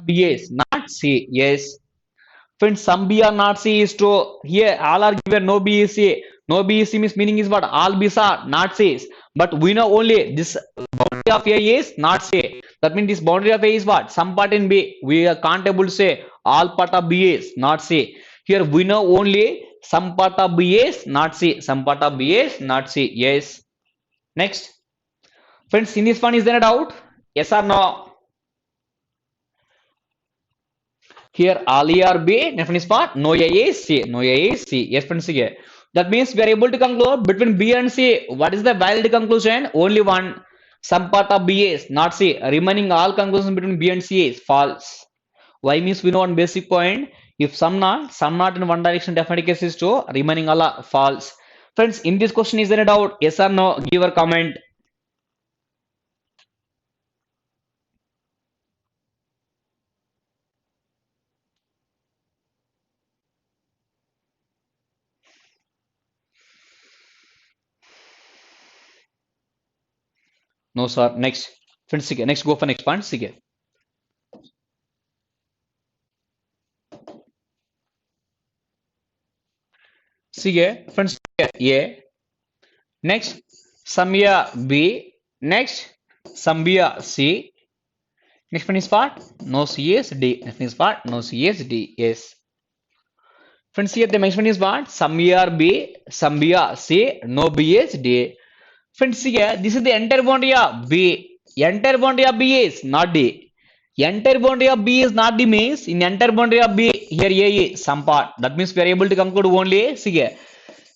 B is not C. Yes. Friends, some B are not C is true. Here all are given, no B is C. No B is C means meaning is what? All B's are not C's. But we know only this boundary of A is not C. That means this boundary of A is what? Some part in B. We are can't able to say all part of B is not C. Here we know only some part of B is not C. Some part of B is not C. Yes. Next. Friends, in this one is there a doubt? Yes or no? Here all A or B, definitely spot. No A is C. No A is C. Yes, friends. Here. That means we are able to conclude between B and C. What is the valid conclusion? Only one. Some part of B is not C. Remaining all conclusions between B and C is false. Why means we know one basic point. If some not in one direction, definitely case is true. Remaining all are false. Friends, in this question is there a doubt? Yes or no? Give a comment. No, sir. Next. Friends, sige. Next, go for next point. Sige. Sige. Friends, A. Next, Samya B. Next, Sambia C. Next one is part. No C is D. Next one is part. No C is D. Yes. Friends, here the next one is what? Samya B. Sambia C. No B is D. Friends, here this is the entire boundary of B. Entire boundary of B is not D. Entire boundary of B is not D means in entire boundary of B here A is some part. That means we are able to conclude only see here.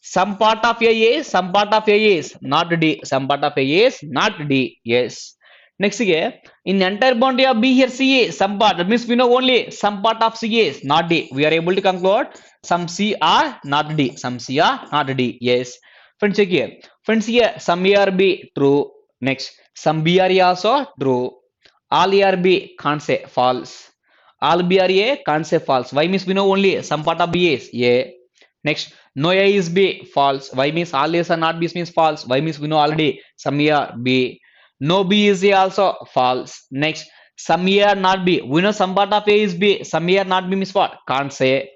Some part of A is some part of A is not D. Some part of A is not D. Yes. Next here in entire boundary of B here C is some part. That means we know only some part of C is not D. We are able to conclude some C are not D. Some C are not D. Yes. Friends, check here. Friends, here some A or B true. Next, some B or A also true. All A or B can't say false. All B or A can't say false. Why means we know only some part of B is A. Next, no A is B false. Why means all A's are not B means false. Why means we know already some A or B. No B is A also false. Next, some A or not B. We know some part of A is B. Some A or not B means what? Can't say.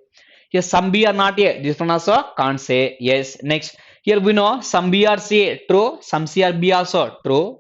Here some B or not A. This one also can't say. Yes. Next. Here we know some B or C true, some C or B also true.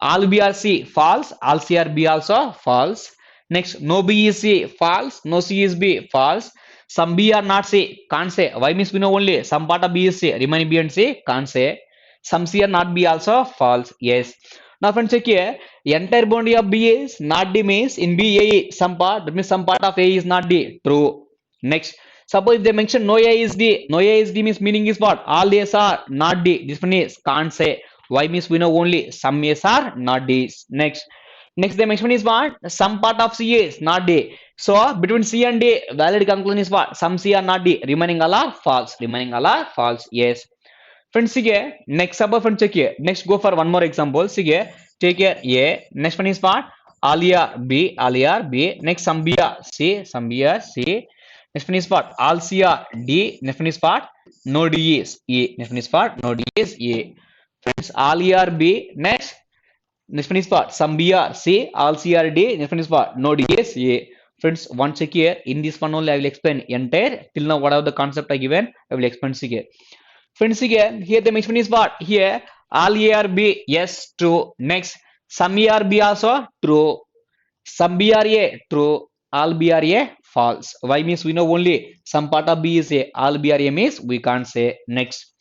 All B or C false, all C or B also false. Next, no B is C false, no C is B false. Some B or not C can't say. Why means we know only some part of B is C, remaining B and C can't say. Some C or not B also false. Yes. Now friends, check here. Entire boundary of B is not D means in B A some part. That means some part of A is not D. True. Next. Suppose if they mention no A is D, no A is D means meaning is what? All A's are not D. This one is can't say. Why means we know only some A's are not D's. Next they mention is what? Some part of C is not D. So between C and D, valid conclusion is what? Some C are not D. Remaining all are false. Remaining all are false. Yes. Friends, see here. Next suppose friends check here. Next go for one more example. See here. Take here A. Next one is what? Alia B. Alia B. Next some B are C. Some B are C. Next one is what? All C are D. Next one is what? No D is E. Next one is what? No D is E. Friends, all E are B. Next one is what? Some B are C. All C are D. Next one is what? No D is E. Friends, one check here. In this one only I will explain entire. Till now, whatever the concept I given, I will explain here. Friends, here the next one is what? Here all A are B. Yes, true. Next, some A are B also true. Some B are A true. All B are A false. Why means we know only some part of B is A. All B are A means we can't say. Next,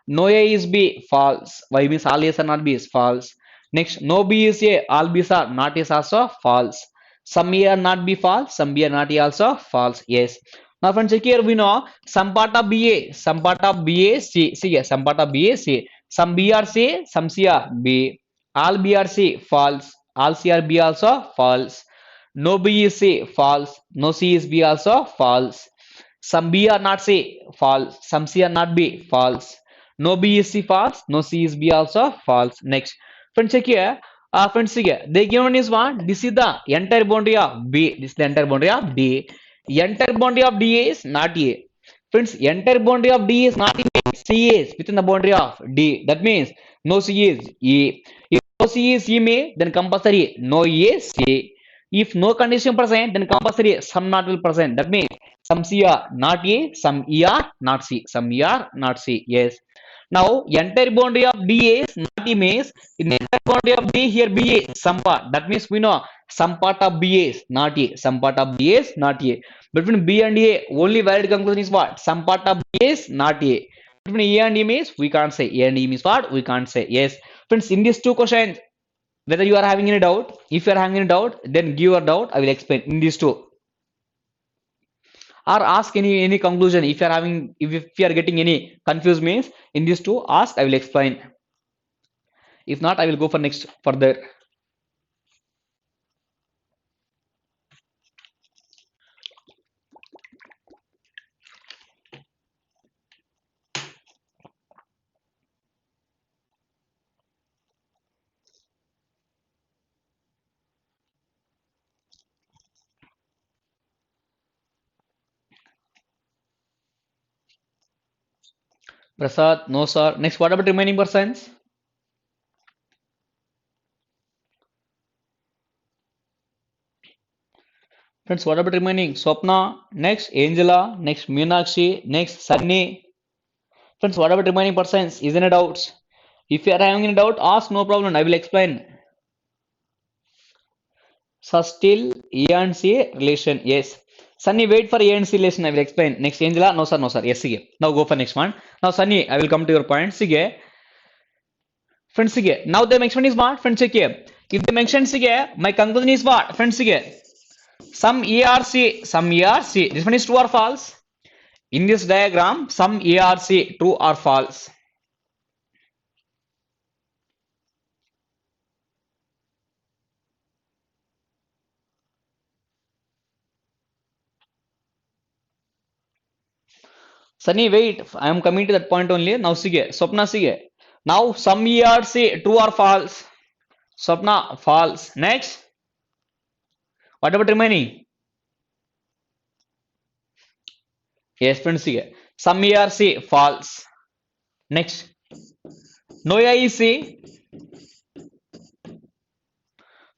no A is B false. Why means all A's are not B is false. Next, no B is A. All B's are not is also false. Some A are not B false. Some B are not A also false. Yes. Now friends, check here we know some part of B A. Some part of B A C. See here, some part of B A C. Some B are C. Some C are B. All B are C false. All C are B also false. No B is C false. No C is B also false. Some B are not C false. Some C are not B false. No B is C false. No C is B also false. Next, friends check here. Friends here they given is what? This is the entire boundary of B. This is the entire boundary of D. Entire boundary of D is not A. Friends, entire boundary of D is not A. C is within the boundary of D. That means no C is E. If no C is E, then compulsory no E is C. If no condition present, then compulsory some not will present. That means some C are not A, some E are not C, some E are not C. Yes. Now entire boundary of D is not E means in the entire boundary of D here B is some part. That means we know some part of B is not A, some part of B is not A. Between B and A, only valid conclusion is what? Some part of B is not A. Between A and E means we can't say. A and E means what? We can't say. Yes. Friends, in these two questions, whether you are having any doubt, if you are having any doubt, then give your doubt. I will explain in these two. Or ask any conclusion. If you are having, if you are getting any confused means in these two, ask. I will explain. If not, I will go for next further. Prasad, no sir. Next, what about remaining persons? Friends, what about remaining? Swapna, next Angela, next Meenakshi, next Sunny. Friends, what about remaining persons? Is any doubts? If you are having any doubt, ask. No problem. I will explain. So still E and C relation. Yes. Sunny, wait for A and C relation. I will explain. Next, Angela. No, sir. No, sir. Yes, sige. Now go for next one. Now, Sunny, I will come to your point. Sige. Friends, sige. Now the mention is what? Friends, sige. If the mention sige, my conclusion is what? Friends, sige. Some ERC, some ERC. This one is true or false? In this diagram, some ERC, true or false? Sunny, wait. I am coming to that point only. Now, sige. Swapna, sige. Now, some ERC, true or false? Swapna, false. Next. What about remaining? Yes, friends, sige. Some ERC, false. Next. No AEC.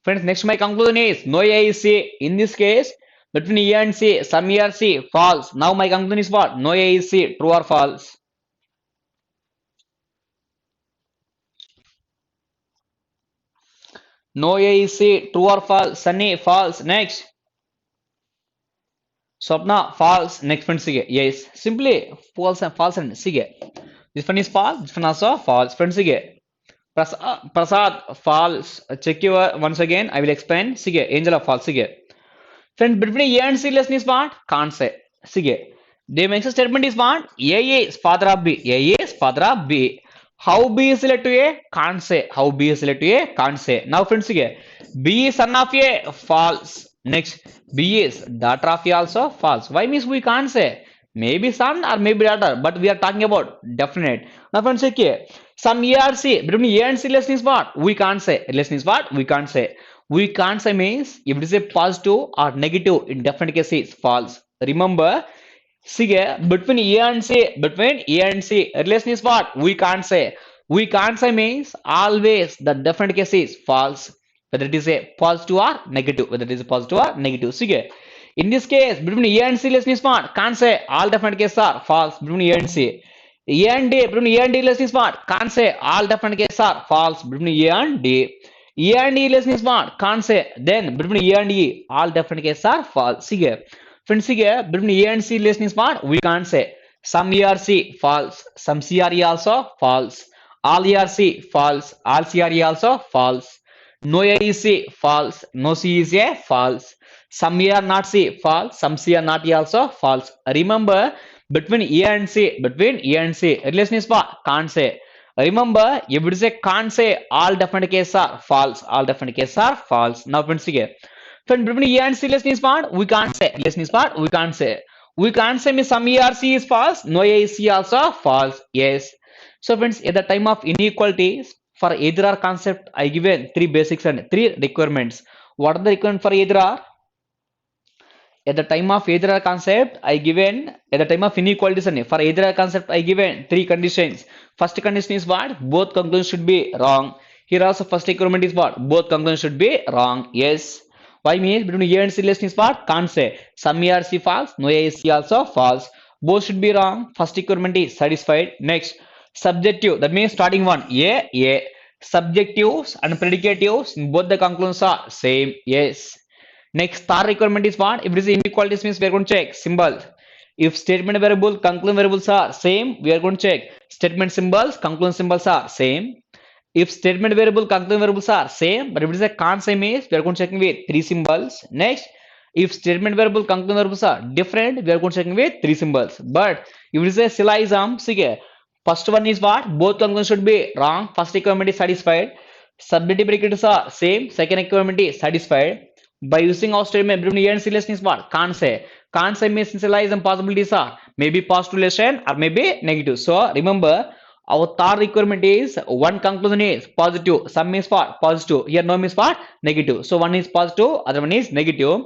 Friends, next my conclusion is no AEC. In this case, between E and C, some ERC, false. Now my conclusion is what? No AEC, true or false? No AEC, true or false? Sunny, false. Next. Swapna, false. Next one, sige. Yes. Simply false and false and sige. This one is false. This one also false. Friends, sige. Prasad, false. Check your once again. I will explain. Sige. Angela, false. Sige. Friends, between A and C relation is what? Can't say. Sige. The mention statement is what? A is father of B. A is father of B. How B is related to A? Can't say. How B is related to A? Can't say. Now, friends, sige. B is son of A? False. Next, B is daughter of A also? False. Why means we can't say? Maybe son or maybe daughter, but we are talking about definite. Now, friends, okay. Some ERC between A and C relation is what? We can't say. Relation is what? We can't say. We can't say means if it is a positive or negative in definite case is false. Remember, see between A and C, relation is what? We can't say. We can't say means always the definite case is false. Whether it is a positive or negative. Whether it is a positive or negative. See, in this case, between A and C relation is what? Can't say all definite cases are false between A and C. A and D, between A and D relation is what? Can't say all definite cases are false between A and D. E and E relation is what? Can't say. Then between E and E, all definite cases are false. See here. Friends, see here. Between E and C relation is what? We can't say. Some ERC false. Some CRE also false. All ERC false. All CRE also false. No AEC false. No C is a false. Some E are not C false. Some C are not E also false. Remember, between E and C, relation is what? Can't say. Remember, if it is a can't say, all definite cases are false. All definite cases are false. Now, friends, here. Friends, between E and C relation is what? We can't say. Relation is what? We can't say. We can't say means some ERC is false. No AEC also false. Yes. So, friends, at the time of inequalities, for either or concept, I given 3 basics and 3 requirements. What are the requirements for either or? At the time of either or concept, I given at the time of inequalities and for either or concept, I given 3 conditions. First condition is what? Both conclusions should be wrong. Here also first requirement is what? Both conclusions should be wrong. Yes. Y means between A and C less is what? Can't say. Some A or C false, no A is C also false. Both should be wrong. First requirement is satisfied. Next, subjective. That means starting one. A. Subjectives and predicatives in both the conclusions are same. Yes. Next, third requirement is what? If it is inequalities means we are going to check symbol. If statement variable, conclusion variables are same, we are going to check statement symbols, conclusion symbols are same. If statement variable, conclusion variables are same, but if it is a can't same is, we are going to check with three symbols. Next, if statement variable, conclusion variables are different, we are going to check with three symbols. But if it is a syllogism, see, first one is what? Both conclusions should be wrong. First requirement is satisfied. Subjective predicators are same. Second requirement is satisfied. By using our statement between A and C is what? Can't say. Can't say means syllogism possibilities are maybe positive relation or maybe negative. So remember, our third requirement is one conclusion is positive, some is for positive, here no is for negative. So one is positive, other one is negative.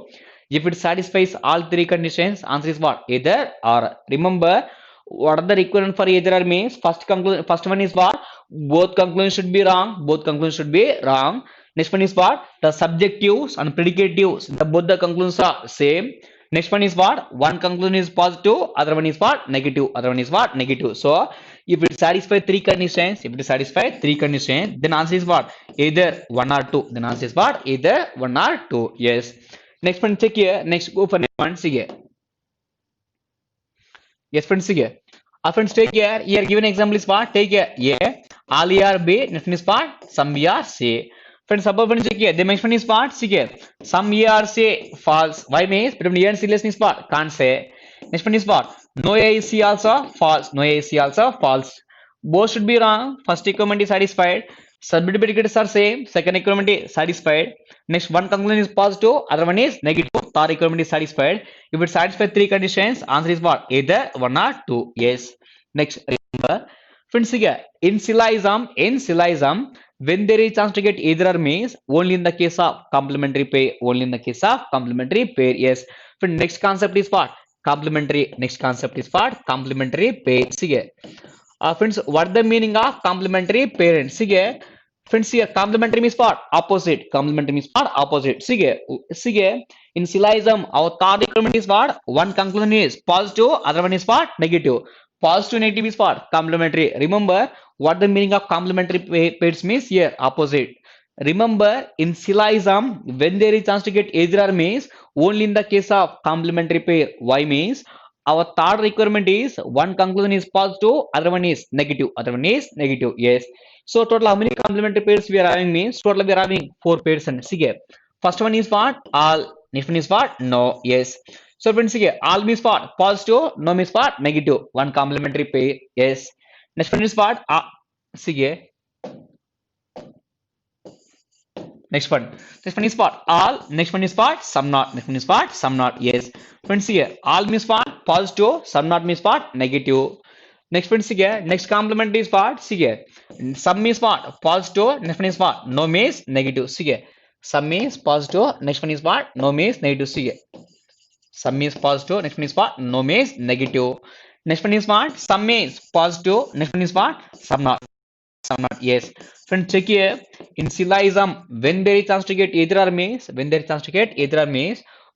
If it satisfies all three conditions, answer is what? Either or. Remember, what are the requirement for either or means first conclusion, first one is what? Both conclusions should be wrong, both conclusions should be wrong. Next one is what? The subjectives and predicatives, both the conclusions are same. Next one is what? One conclusion is positive, other one is what? Negative, other one is what? Negative. So if it satisfies three conditions, then answer is what? Either one or two. Then answer is what? Either one or two. Yes. Next one, check here. Next, go for next one. See here. Yes, friends, see here. Friends, take here. Here given example is what? Take here. A. All A or B. Next one is what? Some B or C. Friends, suppose friends, check here. The mention is what? See here. Some A or C false. Why means between A and C is what? Can't say. Next one is what? No A is C also false. No A is C also false. Both should be wrong. First requirement is satisfied. Subjective predicates are same. Second requirement is satisfied. Next, one conclusion is positive, other one is negative. Third requirement is satisfied. If it satisfies three conditions, answer is what? Either one or two. Yes. Next, remember, friends, here in syllogism, when there is chance to get either or means only in the case of complementary pair. Only in the case of complementary pair. Yes. Friend, next concept is what? Complementary. Next concept is what? Complementary pair. See here. Friends, what the meaning of complementary parent? See here. Friends, here complementary means what? Opposite. Complementary means what? Opposite. See here. In syllogism, our third requirement is what? One conclusion is positive, other one is what? Negative. Positive, negative is what? Complementary. Remember what the meaning of complementary pairs means here? Opposite. Remember, in syllogism, when there is chance to get either or means only in the case of complementary pair. Why means our third requirement is one conclusion is positive, other one is negative. Other one is negative. Yes. So total how many complementary pairs we are having means total we are having four pairs. And see here. First one is what? All. Next one is what? No. Yes. So friends, see here. All means what? Positive. No means what? Negative. One complementary pair. Yes. Next one is what? See here. Next one is what? All. Next one is what? Some not. Next one is what? Some not. Yes. Friends, here all means what? Positive. Some not means what? Negative. Next one, see here. Next complement is what? See here. Some means what? Positive. Next one is what? No means negative. See here. Some means positive. Next one is what? No means negative. See here. Some means positive. Next one is what? No means negative. Next one is what? Some means positive. Next one is what? Some not. Some not. Yes. Friends, check here. In syllogism, when there is chance to get either or means,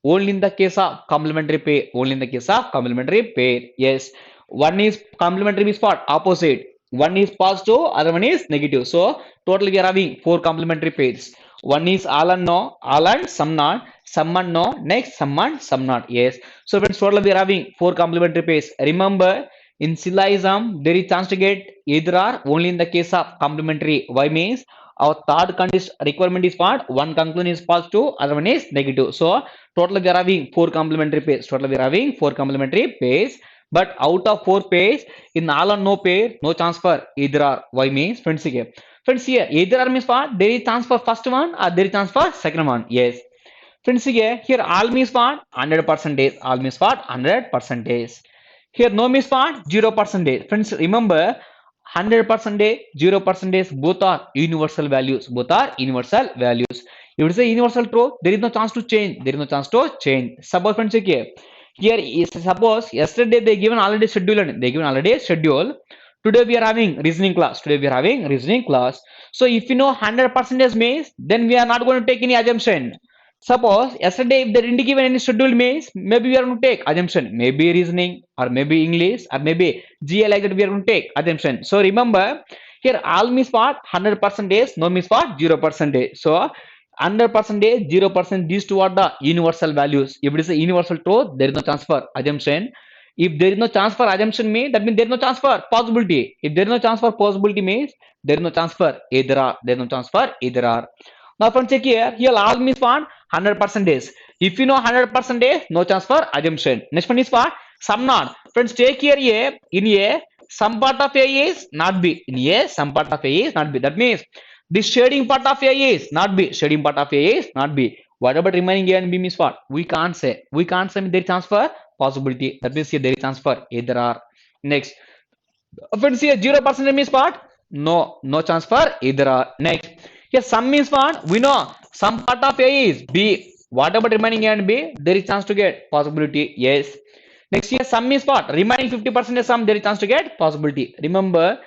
only in the case of complementary pair. Only in the case of complementary pair. Yes. One is complementary means what? Opposite. One is positive, other one is negative. So totally we are having four complementary pairs. One is all and no, all and some not, some and no, next some and some not. Yes. So friends, totally we are having four complementary pairs. Remember, in syllogism, there is chance to get either or only in the case of complementary. Why means our third condition requirement is what? One conclusion is positive, other one is negative. So totally we are having four complementary pairs. But out of four pairs, in all or no pair, no chance for either or. Why means friends here. Friends here, either or means what? There is chance for first one or there is chance for second one. Yes. Friends here all means what? 100%. All means what? 100%. Here no means what? 0%. Friends, remember 100%, 0%, both are universal values. If it is a universal truth, there is no chance to change. Suppose friends here is suppose yesterday they given already schedule. Today we are having reasoning class. So if you know 100% means, then we are not going to take any assumption. Suppose yesterday if they didn't give any schedule means maybe we are going to take assumption, maybe reasoning or maybe English or maybe GA like that we are going to take assumption. So remember here all means what 100% is, no means what 0%. So 100% 0% these two are the universal values. If it is a universal truth there is no chance for assumption. If there is no chance for assumption means that means there is no chance for possibility. If there is no chance for possibility means there is no chance for either or. There is no chance for either or. Now friends check here. Here all means what 100% is. If you know 100% is, no chance for assumption. Next one is what? Some not. Friends, take here A. In A, some part of A is not B. In A, some part of A is not B. That means the shading part of A is not B. Shading part of A is not B. What about remaining A and B means what? We can't say. We can't say there is chance for possibility. That means here there is chance for either or. Next. Friends, here 0% means what? No, no chance for either or. Next. Here some means what? We know some part of A is B. What about remaining A and B? There is chance to get possibility. Yes. Next here some means what? Remaining 50% is some. There is chance to get possibility. Remember,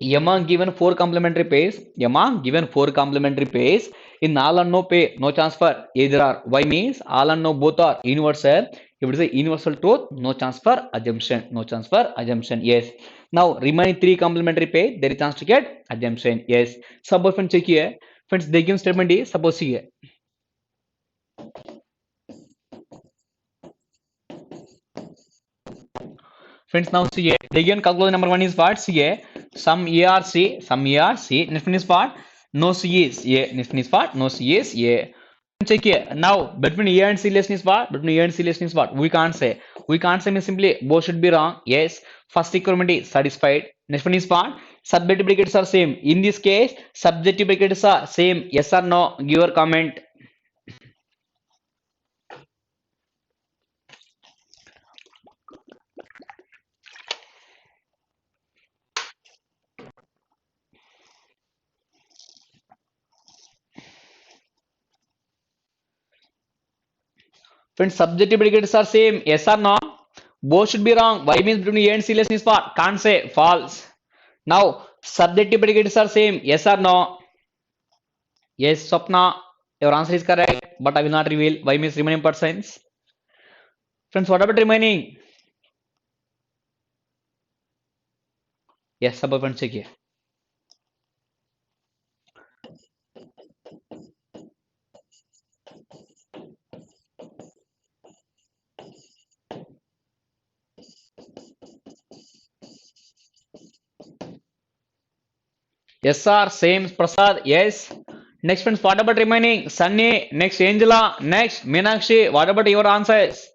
among given four complementary pairs, among given four complementary pairs, in all and no pair, no chance for either or. Why means all and no both are universal. If it is a universal truth, no chance for assumption. No chance for assumption. Yes. Now remaining three complementary pair, there is chance to get assumption. Yes. Suppose friends check here. Friends, the given statement is suppose here. Friends, now see here. The given conclusion number one is what? See here. Some A or C, some A or C. Next one is what? No C is A. Next one is what? No C is A. Check here. Now between A and C relation is what? Between A and C relation is what? We can't say. We can't say means simply both should be wrong. Yes. First equivalent is satisfied. Next one is what? Subjective predicates are same. In this case, subjective predicates are same. Yes or no? Give your comment. Friends, subjective predicates are same. Yes or no? Both should be wrong. Why means between A and C relation is what? Can't say. False. Now, subjective predicates are same. Yes or no? Yes, Swapna. Your answer is correct, but I will not reveal. Why means remaining persons? Friends, what about remaining? Yes, suppose friends check here. Yes, sir. Same, Prasad. Yes. Next, friends, what about remaining? Sunny. Next, Angela. Next, Meenakshi. What about your answers?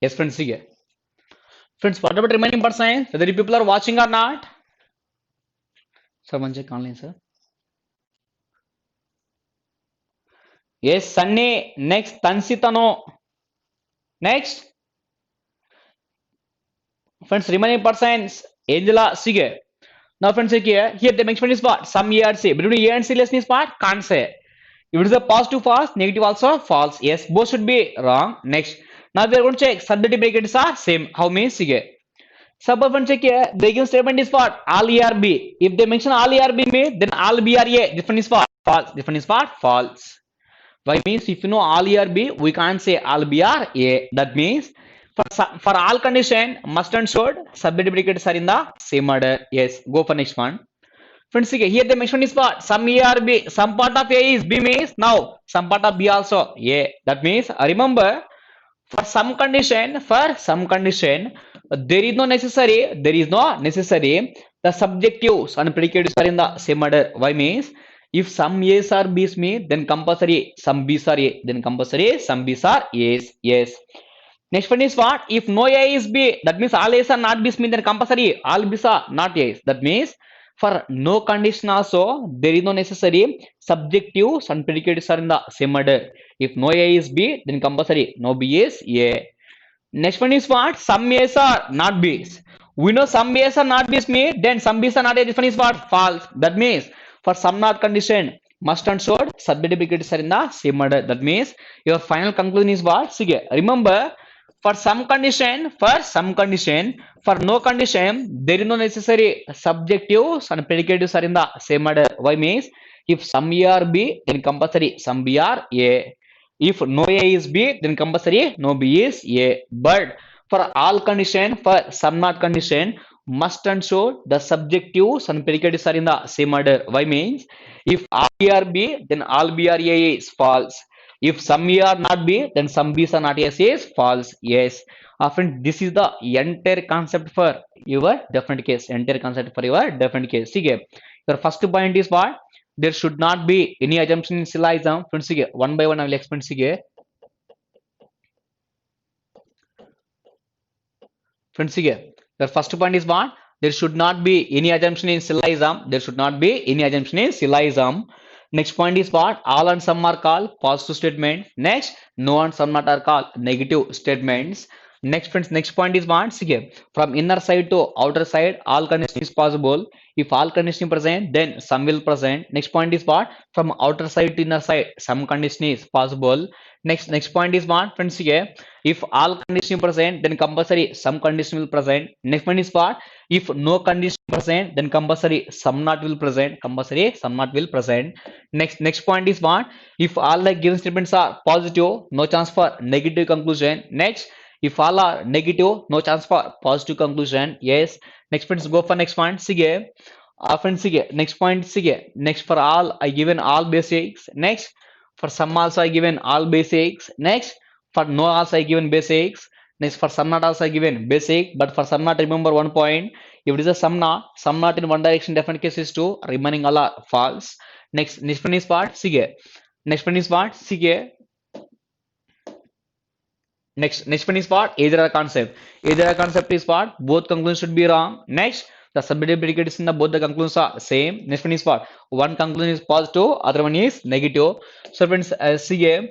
Yes, friends, see here. Friends, what about remaining persons? Whether you people are watching or not? Sir, one check online, sir. Yes, Sunny. Next, Tansitano. Next, friends, remaining persons. Angela, Sige. Now, friends, check here. Here, the next one is what? Some A or C. Between A and C relation is what? Can't say. If it is a positive false, negative also false. Yes, both should be wrong. Next. Now we are going to check subjective brackets are same. How means sige. Suppose one check here. The given statement is what? All A are B. If they mention all A are B means then all B are A. This one is what? False. This one is what? False. Why means if you know all A are B, we can't say all B are A. That means for all condition must and should subjective brackets are in the same order. Yes. Go for next one. Friends, here the mention is what? Some A or B. Some part of A is B means now some part of B also A. That means remember For some condition, there is no necessary. The subjectives and predicatives are in the same order. Why means if some A's are B's mean, then compulsory some B's are A, then compulsory some B's are A's. Yes. Next one is what? If no A is B, that means all A's are not B's mean then compulsory all B's are not A's. That means for no condition also there is no necessary subjectives and predicatives are in the same order. If no A is B, then compulsory no B is A. Next one is what? Some A's are not B's. We know some A's are not B's mean then some B's are not A. This one is what? False. That means for some not condition must and should subjective predicatives are in the same order. That means your final conclusion is what? Sige. Remember for no condition, there is no necessary subjectives and predicatives are in the same order. Why means if some A are B, then compulsory some B are A. If no A is B, then compulsory no B is A. But for all condition, for some not condition, must and should the subjectives and predicatives are in the same order. Why means if all B are B, then all B are A is false. If some A are not B, then some B's are not A is false. Yes. Friend, this is the entire concept for your definite case. Entire concept for your definite case. See, your first point is what? There should not be any assumption in syllogism. Friends, see, one by one I will explain. See, friends, see, your first point is what? There should not be any assumption in syllogism. There should not be any assumption in syllogism. Next point is what? All and some are called positive statements. Next, no and some not are called negative statements. Next, friends, next point is what? See, from inner side to outer side, all condition is possible. If all condition present, then some will present. Next point is what? From outer side to inner side, some condition is possible. Next point is what? Friends, here if all condition present, then compulsory some condition will present. Next one is what? If no condition present, then compulsory some not will present. Compulsory some not will present. Next point is what? If all the given statements are positive, no chance for negative conclusion. Next, if all are negative, no chance for positive conclusion. Yes. Next friends, go for next point. Sige. Friends, sige. Next point. Sige. Next for all, I given all basics. Next, for some also I given all basics. Next, for no also I given basics. Next, for some not also I given basic. But for some not, remember one point. If it is a some not in one direction, definite case is true. Remaining all are false. Next one is what? Sige. Next one is what? Sige. Next one is what? Either a concept. Either a concept is what? Both conclusions should be wrong. Next, the subjective predicates in the both the conclusions are same. Next one is what? One conclusion is positive, other one is negative. So friends, see here.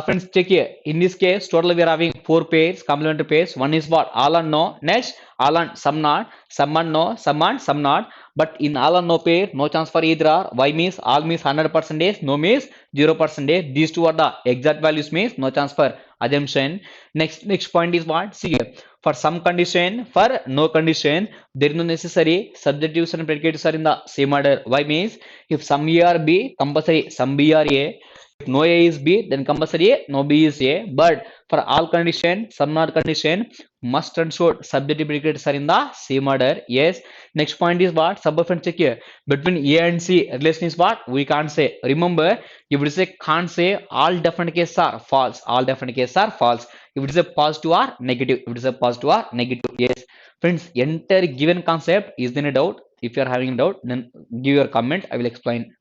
Friends, check here. In this case, total we are having four pairs, complementary pairs. One is what? All and no. Next, all and some not. Some and no. Some and some not. But in all and no pair, no chance for either or. Y means all means 100%, no means 0%. These two are the exact values means no chance for assumption. Next point is what? See here. For some condition, for no condition, there is no necessary subjectives and predicatives are in the same order. Why means if some A are B, compulsory some B are A. If no A is B, then compulsory A, no B is A. But for all condition, some not condition, must and should subjective predicators are in the same order. Yes. Next point is what? Subordinate check here. Between A and C, relation is what? We can't say. Remember, if it is a can't say, all definite cases are false. All definite cases are false. If it is a positive or negative. If it is a positive or negative. Yes. Friends, entire given concept is there a doubt? If you are having a doubt, then give your comment. I will explain.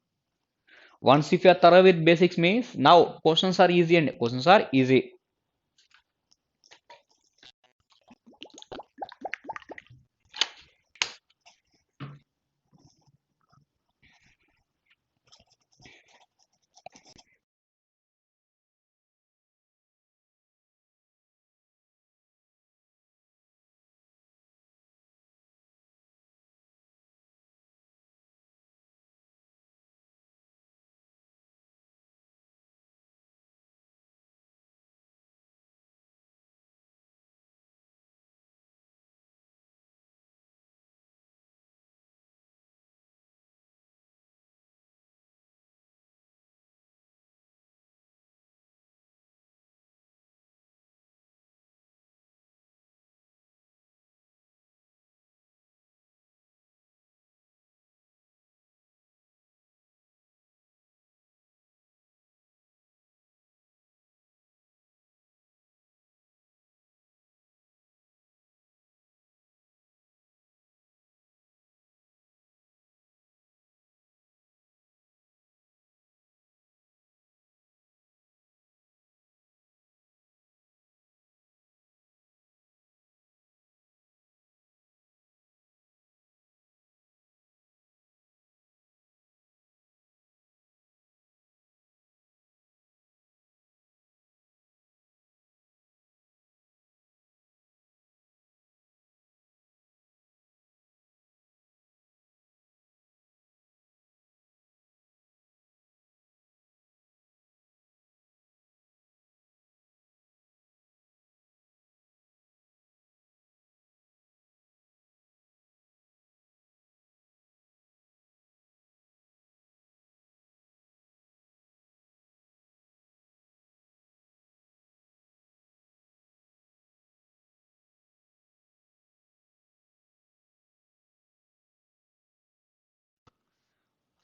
Once if you are thorough with basics means now questions are easy and questions are easy.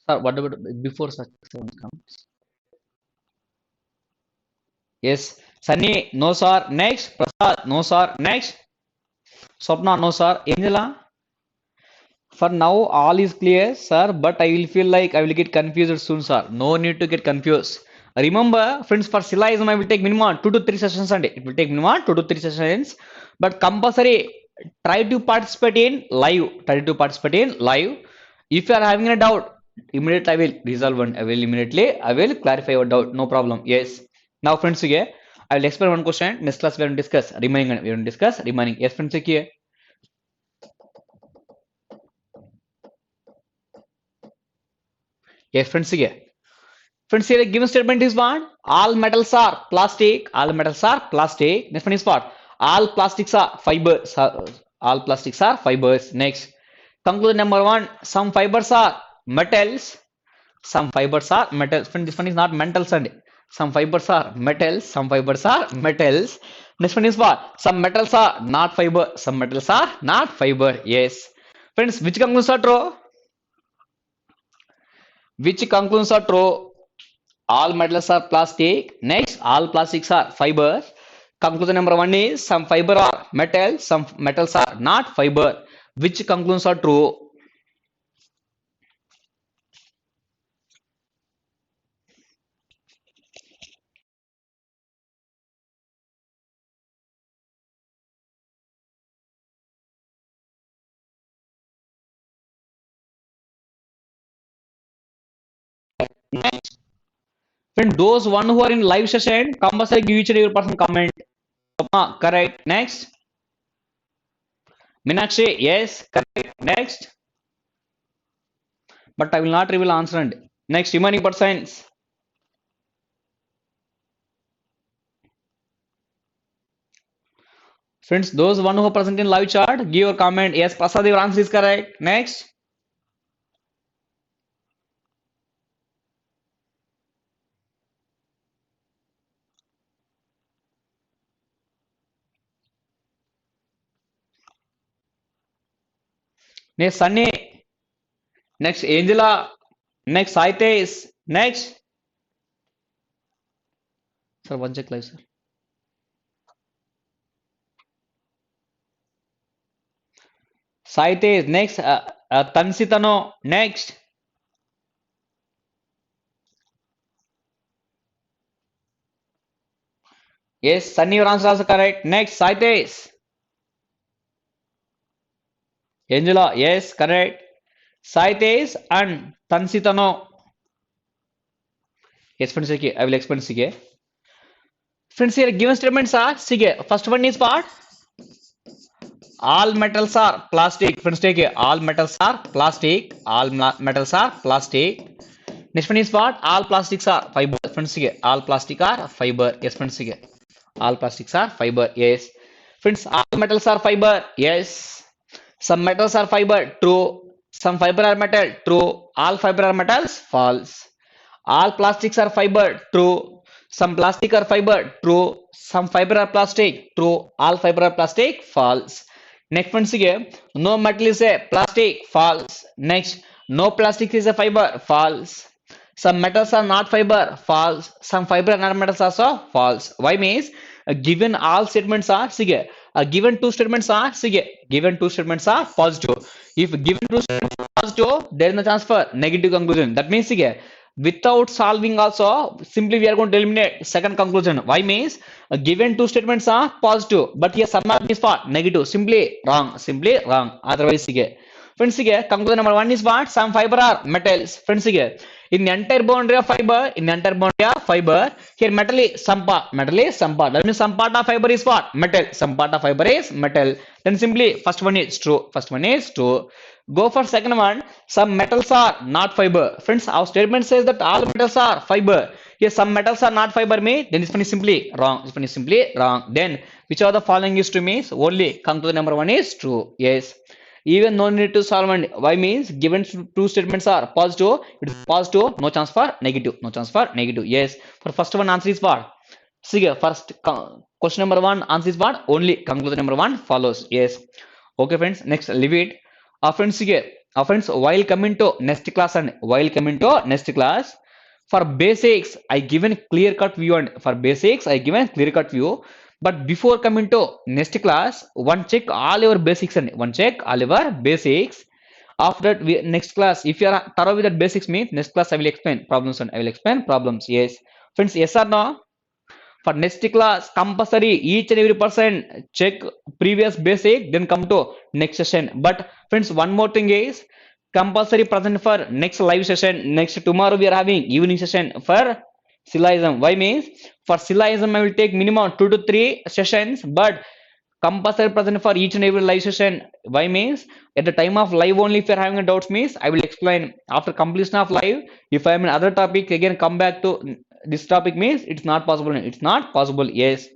Sir, what about before such comes? Yes. Sunny, no sir. Next. Prasad, no sir. Next. Swapna, no sir. Angela, for now all is clear, sir. But I will feel like I will get confused soon, sir. No need to get confused. Remember, friends, for syllogism I will take minimum 2 to 3 sessions a day. It will take minimum 2 to 3 sessions. But compulsory try to participate in live. Try to participate in live. If you are having a doubt, immediately I will resolve one. I will clarify your doubt. No problem. Yes. Now, friends, here I will explain one question. Next class we will discuss remaining. We will discuss remaining. Yes, friends, here. Yes, friends, here. Friends, here a given statement is what? All metals are plastic. All metals are plastic. Next one is what? All plastics are fibers. All plastics are fibers. Next, conclusion number one. Some fibers are metals. Some fibers are metals. Friend, this one is not metals and some fibers are metals. Some fibers are metals. Next one is what? Some metals are not fiber. Some metals are not fiber. Yes. Friends, which conclusions are true? Which conclusions are true? All metals are plastic. Next, all plastics are fiber. Conclusion number one is some fiber are metal, some metals are not fiber. Which conclusions are true? Next, when those one who are in live session, compulsory give each and every person comment. Correct. Next, Minakshi, yes, correct. Next, but I will not reveal answer. And next, remaining persons. Friends, those one who are present in live chat, give your comment. Yes, Prasad, your answer is correct. Next. Next, Sunny. Next, Angela. Next, Saitesh. Next. Sir, one check live, sir. Saitesh. Next, Tansitano. Next. Yes, Sunny, your answer is also correct. Next, Saitesh. Angela. Yes, correct. Saitesh and Tansitano. Yes, friends, okay. I will explain. Sige. Friends, here given statements are Sige. First one is what? All metals are plastic. Friends, take it. All metals are plastic. All metals are plastic. Next one is what? All plastics are fiber. Friends, here. All plastic are fiber. Yes, friends, here. All plastics are fiber. Yes. Friends, all metals are fiber. Yes. Some metals are fiber. True. Some fiber are metal. True. All fiber are metals. False. All plastics are fiber. True. Some plastic are fiber. True. Some fiber are plastic. True. All fiber are plastic. False. Next one again. No metal is a plastic. False. Next. No plastic is a fiber. False. Some metals are not fiber. False. Some fiber are not metals also. False. Why means given all statements are sige. Given two statements are sige. Given two statements are positive. If given two statements are positive, there is no chance for negative conclusion. That means sige. Without solving also, simply we are going to eliminate second conclusion. Why means given two statements are positive, but here some is what? Negative. Simply wrong. Simply wrong. Otherwise, sige. Friends, here conclusion number one is what? Some fiber are metals. Friends, here in the entire boundary of fiber, here metal is some part. Metal is some part. That means some part of fiber is what? Metal. Some part of fiber is metal. Then simply first one is true. First one is true. Go for second one. Some metals are not fiber. Friends, our statement says that all metals are fiber. Here some metals are not fiber me. Then this one is simply wrong. This one is simply wrong. Then which of the following is true means only conclusion number one is true. Yes. Even no need to solve and why means given two statements are positive, it is positive, no chance for negative, no chance for negative. Yes, for first one answer is what? See, first question number one answer is what? Only conclusion number one follows. Yes. Okay, friends. Next, leave it. Friends, Friends, while coming to next class and while coming to next class, for basics, I given clear cut view and for basics, I given clear cut view. But before coming to next class, one check all your basics and one check all your basics. After that, next class, if you are thorough with that basics means next class I will explain problems and I will explain problems. Yes, friends, yes or no? For next class, compulsory each and every person check previous basic, then come to next session. But friends, one more thing is compulsory present for next live session. Next tomorrow we are having evening session for syllogism. Why means for syllogism I will take minimum 2 to 3 sessions, but compulsory present for each and every live session. Why means at the time of live only if you're having a doubts means I will explain after completion of live. If I'm in other topic again come back to this topic means it's not possible. It's not possible. Yes.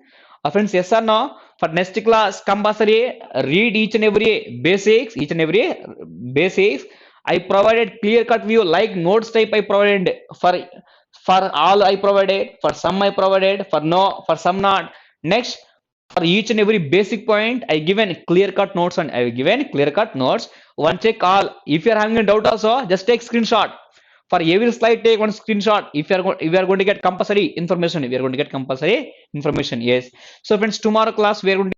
Friends, yes or no? For next class compulsory read each and every basics, each and every basics. I provided clear cut view like notes type I provided for all I provided, for some I provided, for no, for some not. Next, for each and every basic point I given clear cut notes and I given clear cut notes. One check all. If you are having a doubt also, just take screenshot. For every slide, take one screenshot. If you are going to get compulsory information, we are going to get compulsory information. Yes. So friends, tomorrow class we are going to